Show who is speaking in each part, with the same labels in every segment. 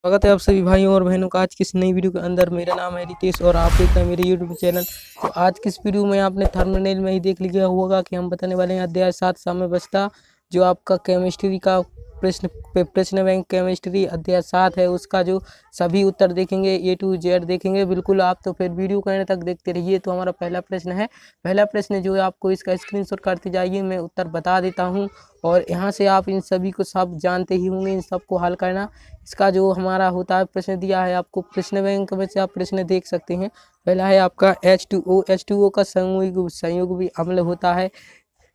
Speaker 1: स्वागत है आप सभी भाइयों और बहनों का आज की इस नई वीडियो के अंदर। मेरा नाम है रितेश और आप देख रहे हैं मेरे यूट्यूब चैनल। तो आज की इस वीडियो में आपने थंबनेल में ही देख लिया होगा कि हम बताने वाले हैं अध्याय 7 साम्य व्यवस्था, जो आपका केमिस्ट्री का प्रश्न बैंक केमिस्ट्री अध्याय 7 है, उसका जो सभी उत्तर देखेंगे, A to Z देखेंगे बिल्कुल आप। तो फिर वीडियो को अंत तक देखते रहिए। तो हमारा पहला प्रश्न है, पहला प्रश्न जो है आपको इसका स्क्रीनशॉट करते जाइए, मैं उत्तर बता देता हूँ और यहाँ से आप इन सभी को सब जानते ही होंगे, इन सबको हल करना। इसका जो हमारा होता है प्रश्न दिया है आपको प्रश्न बैंक में से आप प्रश्न देख सकते हैं। पहला है आपका H2O का संयोग भी अम्ल होता है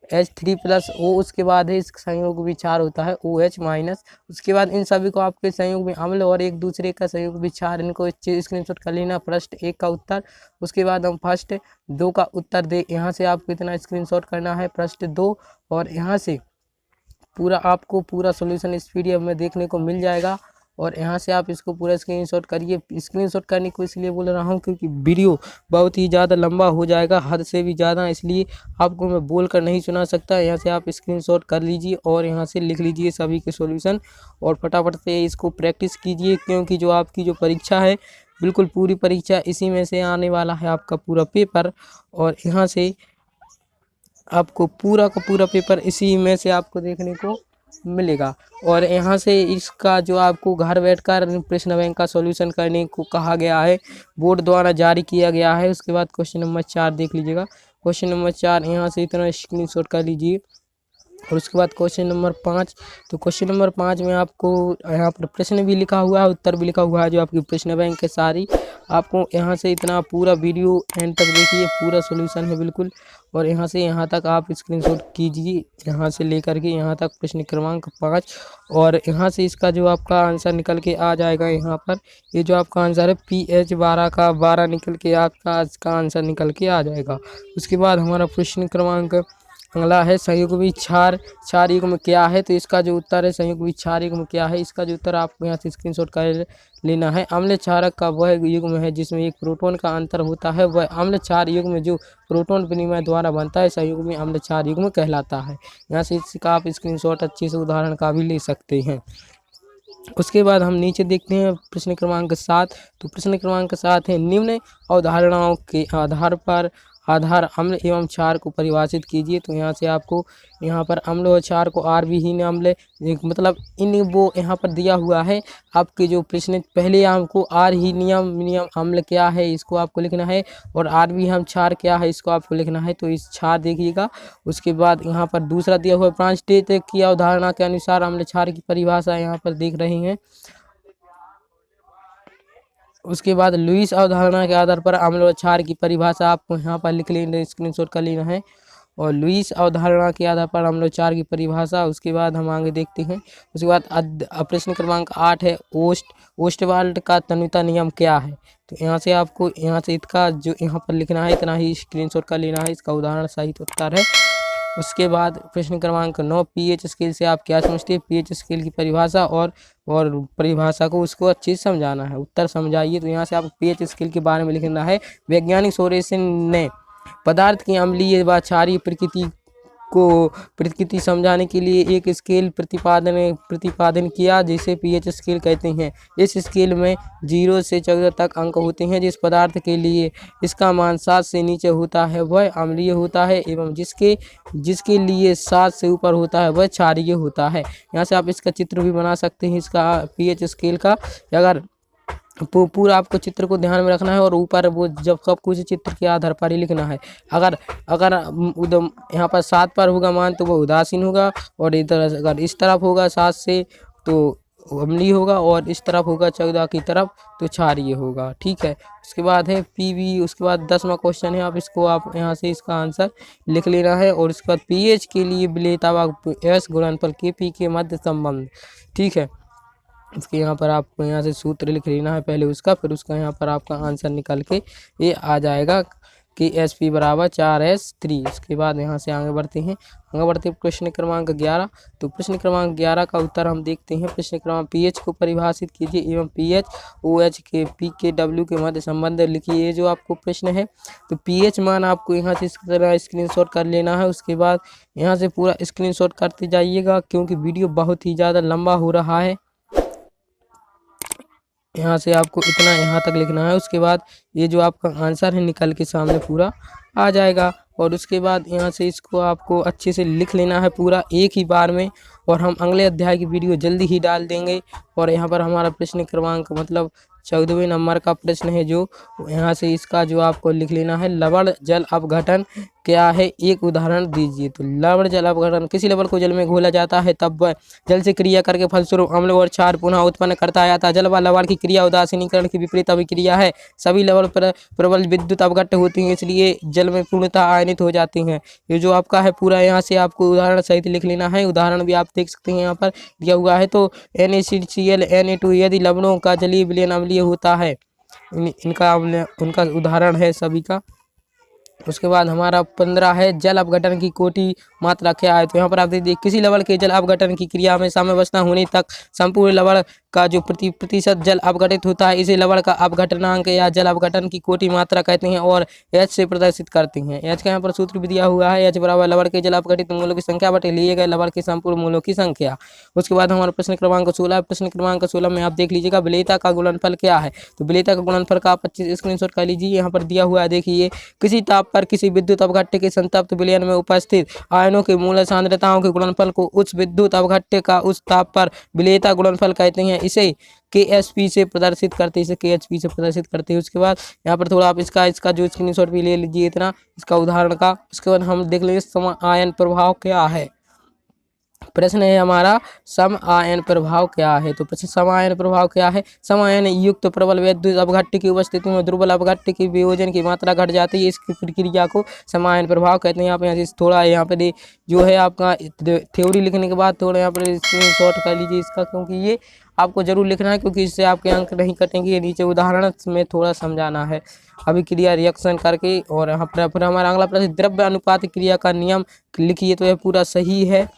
Speaker 1: H3+O, उसके बाद है इस संयोग विचार होता है OH-। उसके बाद इन सभी को आपके संयोग में अम्ल और एक दूसरे का संयोग विचार, इनको स्क्रीनशॉट कर लेना। प्रश्न 1 का उत्तर, उसके बाद हम फर्स्ट 2 का उत्तर दे, यहाँ से आपको इतना स्क्रीनशॉट करना है प्रश्न 2, और यहाँ से पूरा आपको पूरा सॉल्यूशन इस पीडीएफ में देखने को मिल जाएगा। और यहाँ से आप इसको पूरा स्क्रीनशॉट करिए। स्क्रीनशॉट करने को इसलिए बोल रहा हूँ क्योंकि वीडियो बहुत ही ज़्यादा लंबा हो जाएगा, हद से भी ज़्यादा, इसलिए आपको मैं बोल कर नहीं सुना सकता। यहाँ से आप स्क्रीनशॉट कर लीजिए और यहाँ से लिख लीजिए सभी के सॉल्यूशन और फटाफट से इसको प्रैक्टिस कीजिए, क्योंकि जो आपकी जो परीक्षा है बिल्कुल पूरी परीक्षा इसी में से आने वाला है आपका पूरा पेपर। और यहाँ से आपको पूरा का पूरा पेपर इसी में से आपको देखने को मिलेगा। और यहाँ से इसका जो आपको घर बैठकर प्रश्न बैंक का सॉल्यूशन करने को कहा गया है, बोर्ड द्वारा जारी किया गया है। उसके बाद क्वेश्चन नंबर 4 देख लीजिएगा। क्वेश्चन नंबर 4 यहाँ से इतना स्क्रीनशॉट कर लीजिए। और उसके बाद क्वेश्चन नंबर 5, तो क्वेश्चन नंबर 5 में आपको यहाँ पर प्रश्न भी लिखा हुआ है, उत्तर भी लिखा हुआ है, जो आपकी प्रश्न बैंक के सारी आपको यहाँ से इतना पूरा वीडियो एंड तक देखिए, पूरा सॉल्यूशन है बिल्कुल। और यहाँ से यहाँ तक आप स्क्रीनशॉट कीजिए, यहाँ से लेकर के यहाँ तक प्रश्न क्रमांक 5। और यहाँ से इसका जो आपका आंसर निकल के आ जाएगा, यहाँ पर ये जो आपका आंसर है PH 12 का 12 निकल के आपका इसका आंसर निकल के आ जाएगा। उसके बाद हमारा प्रश्न क्रमांक अगला है संयुग विचार युग्म क्या है, तो इसका जो उत्तर है संयुग विचार युग्म क्या है, इसका जो उत्तर आपको यहाँ से स्क्रीनशॉट कर लेना है। अम्ल क्षारक का वह युग्म है जिसमें एक प्रोटॉन का अंतर होता है, वह अम्ल क्षार युग्म जो प्रोटॉन विनिमय द्वारा बनता है संयुग में अम्ल क्षार युग्म कहलाता है। यहाँ से इसका आप स्क्रीनशॉट अच्छे से उदाहरण का भी ले सकते हैं। उसके बाद हम नीचे देखते हैं प्रश्न क्रमांक 7, तो प्रश्न क्रमांक 7 है निम्न अवधारणाओं के आधार अम्ल एवं क्षार को परिभाषित कीजिए। तो यहाँ से आपको यहाँ पर अम्ल और क्षार को आर विहीन अम्ल, मतलब इन वो यहाँ पर दिया हुआ है आपके जो प्रश्न, पहले आपको आर ही नियम अम्ल क्या है इसको आपको लिखना है, और आर भी हम क्षार क्या है इसको आपको लिखना है। तो इस क्षार देखिएगा। उसके बाद यहाँ पर दूसरा दिया हुआ ब्रांस्टेट की अवधारणा के अनुसार अम्ल क्षार की परिभाषा यहाँ पर देख रहे हैं। उसके बाद लुईस अवधारणा के आधार पर अम्ल और क्षार की परिभाषा आपको यहाँ पर लिख लेना, स्क्रीनशॉट कर लेना है। और लुईस अवधारणा के आधार पर अम्ल और क्षार की परिभाषा। उसके बाद हम आगे देखते हैं। उसके बाद प्रश्न क्रमांक 8 है ओस्टवाल्ड का तन्यता नियम क्या है, तो यहाँ से आपको यहाँ से इसका जो यहाँ पर लिखना है इतना ही स्क्रीनशॉट कर लेना है, इसका उदाहरण सहित उत्तर है। उसके बाद प्रश्न क्रमांक 9 पीएच स्केल से आप क्या समझते हैं, पीएच स्केल की परिभाषा और परिभाषा को उसको अच्छे से समझाना है, उत्तर समझाइए। तो यहाँ से आपको पीएच स्केल के बारे में लिखना है। वैज्ञानिक सोरेसन ने पदार्थ की अम्लीय व क्षारीय प्रकृति समझाने के लिए एक स्केल प्रतिपादन किया जिसे पीएच स्केल कहते हैं। इस स्केल में 0 से 14 तक अंक होते हैं। जिस पदार्थ के लिए इसका मान 7 से नीचे होता है वह अम्लीय होता है, एवं जिसके लिए 7 से ऊपर होता है वह क्षारीय होता है। यहाँ से आप इसका चित्र भी बना सकते हैं इसका पीएच स्केल का। अगर पूरा आपको चित्र को ध्यान में रखना है और ऊपर वो जब सब कुछ चित्र के आधार पर ही लिखना है। अगर यहाँ पर 7 पर होगा मान तो वो उदासीन होगा, और इधर अगर इस तरफ होगा 7 से तो अम्लीय होगा, और इस तरफ होगा 14 की तरफ तो क्षारीय होगा। ठीक है। उसके बाद है पीवी। उसके बाद 10वां क्वेश्चन है, आप यहाँ से इसका आंसर लिख लेना है। और उसके बाद पीएच के लिए विलेयता एस गुणनफल केपी के मध्य संबंध। ठीक है। इसके यहाँ पर आपको यहाँ से सूत्र लिख लेना है पहले उसका, फिर उसका यहाँ पर आपका आंसर निकल के ये आ जाएगा कि SP बराबर 4S3। उसके बाद यहाँ से आगे बढ़ते हैं प्रश्न क्रमांक 11। तो प्रश्न क्रमांक 11 का उत्तर हम देखते हैं। प्रश्न क्रमांक पीएच को परिभाषित कीजिए एवं पीएच OH के P के W के मध्य संबंध लिखिए। ये जो आपको प्रश्न है, तो पीएच मान आपको यहाँ से इस तरह स्क्रीनशॉट कर लेना है। उसके बाद यहाँ से पूरा स्क्रीनशॉट करते जाइएगा, क्योंकि वीडियो बहुत ही ज़्यादा लंबा हो रहा है। यहाँ से आपको इतना यहाँ तक लिखना है। उसके बाद ये जो आपका आंसर है निकल के सामने पूरा आ जाएगा। और उसके बाद यहाँ से इसको आपको अच्छे से लिख लेना है पूरा एक ही बार में। और हम अगले अध्याय की वीडियो जल्दी ही डाल देंगे। और यहाँ पर हमारा प्रश्न क्रमांक मतलब 14वें नंबर का प्रश्न है, जो यहाँ से इसका जो आपको लिख लेना है, लवण जल अपघटन क्या है, एक उदाहरण दीजिए। तो लवण जल अपघटन, किसी लवण को जल में घोला जाता है तब वह जल से क्रिया करके फलस्वरूप अम्ल और क्षार पुनः उत्पन्न करता है। जल व लवण की क्रिया उदासीनीकरण की विपरीत अभिक्रिया है। सभी लवण प्रबल विद्युत अपघट्य होती हैं, इसलिए जल में पूर्णतः आयनित हो जाती हैं। ये जो आपका है पूरा यहाँ से आपको उदाहरण सहित लिख लेना है। उदाहरण भी आप देख सकते हैं यहाँ पर दिया हुआ है। तो NaCl Na2 यदि लवणों का जलीय विलयन अम्लीय होता है, उनका उदाहरण है सभी का। उसके बाद हमारा 15 है, जल अपघटन की कोटि मात्रा क्या है। तो यहाँ पर आप देखिए, किसी लवण के जल अपघटन की क्रिया में साम्यावस्था होने तक संपूर्ण लवण का जो प्रतिशत जल अपघटित होता है, इसे लवण का अपघटनांक या जल अपघटन की कोटि मात्रा कहते हैं और H से प्रदर्शित करते हैं। H का यहाँ पर सूत्र भी दिया हुआ है, H बराबर लवण के जल अपघटित मूलों की संख्या बटे लिए गए लवण के संपूर्ण मूलों की संख्या। उसके बाद हमारा प्रश्न क्रमांक 16, प्रश्न क्रमांक 16 में आप देख लीजिएगा, विलेयता का गुणनफल क्या है। तो विलेयता का गुणनफल का आप 25 स्क्रीनशॉट कर लीजिए। यहाँ पर दिया हुआ है, देखिए, किसी ताप पर किसी विद्युत अपघट्य के संतप्त विलयन में उपस्थित आयनों के मूल सांद्रताओं के गुणनफल को उस विद्युत अपघट्य का उस ताप पर विलेयता गुणनफल कहते हैं। इसे KHP से प्रदर्शित करते हैं, इसे KHP से प्रदर्शित करते हैं। उसके बाद यहाँ पर थोड़ा आप इसका जो स्क्रीनशॉट भी ले लीजिए इतना, इसका उदाहरण का। उसके बाद हम देख लेंगे सम आयन प्रभाव क्या है। प्रश्न है हमारा, सम आयन प्रभाव क्या है। तो प्रश्न सम आयन प्रभाव क्या है। सम आयन युक्त प्रबल विद्युत अपघट्य की उपस्थिति में दुर्बल अपघट्य की वियोजन की मात्रा घट जाती है, इसकी प्रक्रिया को सम आयन प्रभाव कहते हैं। आप यहाँ से थोड़ा यहाँ पे जो है आपका थ्योरी लिखने के बाद थोड़ा यहाँ पर स्क्रीनशॉट कर लीजिए इसका, क्योंकि ये आपको जरूर लिखना है, क्योंकि इससे आपके अंक नहीं कटेंगे। ये नीचे उदाहरण में थोड़ा समझाना है अभिक्रिया रिएक्शन करके। और यहाँ पर फिर हमारा अगला प्रश्न, द्रव्य अनुपात क्रिया का नियम लिखिए। तो यह पूरा सही है।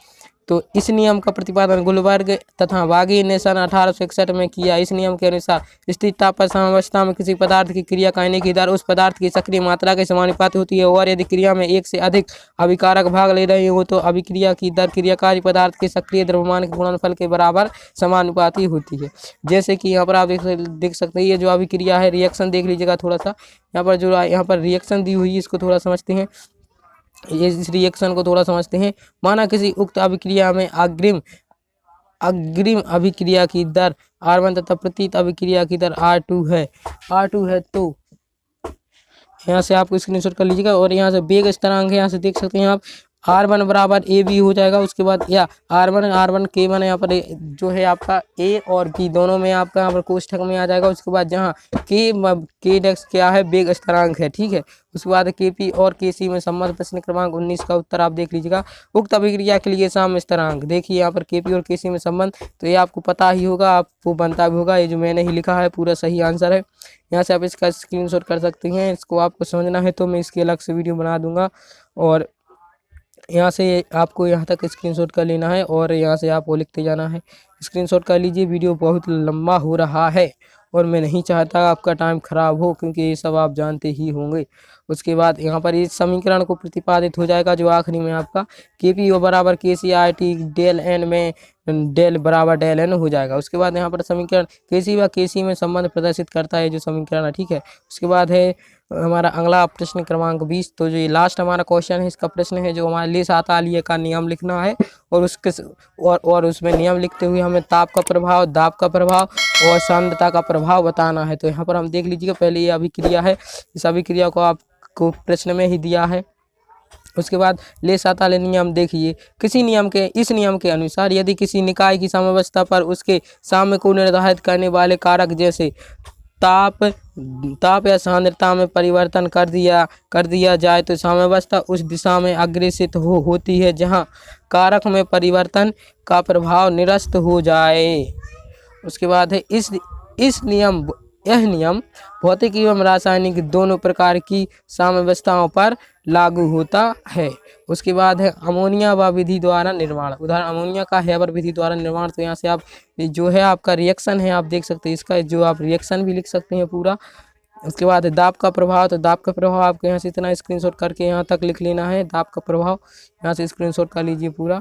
Speaker 1: तो इस नियम का प्रतिपादन गुलबर्ग तथा वागी ने सन 1861 में किया। इस नियम के अनुसार स्थिर ताप पर साम्यावस्था में किसी पदार्थ की क्रिया करने की दर उस पदार्थ की सक्रिय मात्रा के समानुपाती होती है, और यदि क्रिया में एक से अधिक अभिकारक भाग ले रहे हो तो अभिक्रिया की दर क्रियाकारी पदार्थ के सक्रिय द्रव्यमान के गुणनफल के बराबर समानुपाती होती है। जैसे कि यहाँ पर आप देख सकते हैं, ये जो अभिक्रिया है, रिएक्शन देख लीजिएगा थोड़ा सा। यहाँ पर जो यहाँ पर रिएक्शन दी हुई है, इसको थोड़ा समझते हैं। इस रिएक्शन को थोड़ा समझते हैं। माना किसी उक्त अभिक्रिया में अग्रिम अभिक्रिया की दर R1 तथा प्रतीत अभिक्रिया की दर R2 है। तो यहाँ से आपको स्क्रीनशॉट कर लीजिएगा। और यहाँ से वेग स्थिरांक है, यहाँ से देख सकते हैं आप, R1 बराबर AB हो जाएगा। उसके बाद या R1 K1 यहाँ पर जो है आपका A और B दोनों में आपका यहाँ पर कोष्ठक में आ जाएगा। उसके बाद जहाँ K डेक्स क्या है, वेग स्थिरांक है, ठीक है। उसके बाद KP और KC में संबंध। प्रश्न क्रमांक 19 का उत्तर आप देख लीजिएगा। उक्त अभिक्रिया के लिए साम्य स्थिरांक देखिए, यहाँ पर KP और KC में संबंध, तो ये आपको पता ही होगा, आपको बनता भी होगा। ये जो मैंने ही लिखा है पूरा सही आंसर है। यहाँ से आप इसका स्क्रीनशॉट कर सकते हैं। इसको आपको समझना है तो मैं इसकी अलग से वीडियो बना दूंगा। और यहाँ से आपको यहाँ तक स्क्रीनशॉट कर लेना है और यहाँ से आपको लिखते जाना है। स्क्रीनशॉट कर लीजिए। वीडियो बहुत लंबा हो रहा है और मैं नहीं चाहता आपका टाइम खराब हो, क्योंकि ये सब आप जानते ही होंगे। उसके बाद यहाँ पर इस समीकरण को प्रतिपादित हो जाएगा जो आखिरी में आपका KP बराबर KCRT डेल N में डेल बराबर डेल N हो जाएगा। उसके बाद यहाँ पर समीकरण KC व KC में संबंध प्रदर्शित करता है जो समीकरण है, ठीक है। उसके बाद है हमारा अगला प्रश्न क्रमांक 20। तो जो ये लास्ट हमारा क्वेश्चन है, इसका प्रश्न है जो हमारे लिए सातालीय का नियम लिखना है। और उसके और उसमें नियम लिखते हुए हमें ताप का प्रभाव, दाब का प्रभाव और सांद्रता का प्रभाव बताना है। तो यहाँ पर हम देख लीजिएगा, पहले ये अभिक्रिया है, इस अभिक्रिया को आपको प्रश्न में ही दिया है। उसके बाद ले साताल्य नियम देखिए, किसी नियम के इस नियम के अनुसार यदि किसी निकाय की साम्यावस्था पर उसके साम्य को निर्धारित करने वाले कारक जैसे ताप या सांद्रता में परिवर्तन कर दिया जाए तो साम्यावस्था उस दिशा में अग्रेसित होती है जहां कारक में परिवर्तन का प्रभाव निरस्त हो जाए। उसके बाद है यह नियम भौतिक एवं रासायनिक दोनों प्रकार की साम्यावस्थाओं पर लागू होता है। उसके बाद है अमोनिया व विधि द्वारा निर्माण। उदाहरण अमोनिया का हैबर विधि द्वारा निर्माण। तो यहाँ से आप जो है आपका रिएक्शन है, आप देख सकते हैं, इसका जो आप रिएक्शन भी लिख सकते हैं पूरा। उसके बाद है दाब का प्रभाव। तो दाब का प्रभाव आपको यहाँ से इतना स्क्रीनशॉट करके यहाँ तक लिख लेना है, दाब का प्रभाव यहाँ से स्क्रीनशॉट कर लीजिए पूरा।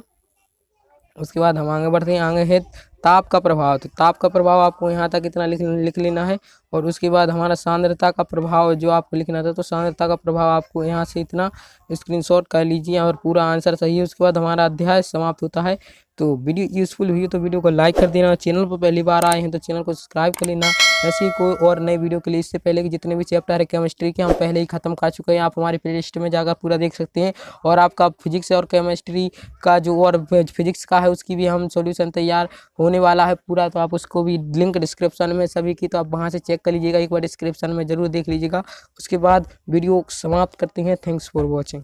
Speaker 1: उसके बाद हम आगे बढ़ते हैं। आगे है ताप का प्रभाव, तो ताप का प्रभाव आपको यहाँ तक इतना लिख लेना है। और उसके बाद हमारा सांद्रता का प्रभाव जो आपको लिखना था, तो सांद्रता का प्रभाव आपको यहाँ से इतना स्क्रीनशॉट कर लीजिए और पूरा आंसर सही है। उसके बाद हमारा अध्याय समाप्त होता है। तो वीडियो यूज़फुल हुई तो वीडियो को लाइक कर देना, चैनल पर पहली बार आए हैं तो चैनल को सब्सक्राइब कर लेना। ऐसी ही कोई और नई वीडियो के लिए इससे पहले कि जितने भी चैप्टर है केमिस्ट्री के हम पहले ही खत्म कर चुके हैं, आप हमारे प्ले लिस्ट में जाकर पूरा देख सकते हैं। और आपका फिजिक्स और केमिस्ट्री का जो और फिजिक्स का है उसकी भी हम सॉल्यूशन तैयार होने वाला है पूरा, तो आप उसको भी लिंक डिस्क्रिप्शन में सभी की, तो आप वहाँ से चेक कर लीजिएगा, एक बार डिस्क्रिप्शन में जरूर देख लीजिएगा। उसके बाद वीडियो समाप्त करते हैं। Thanks for watching.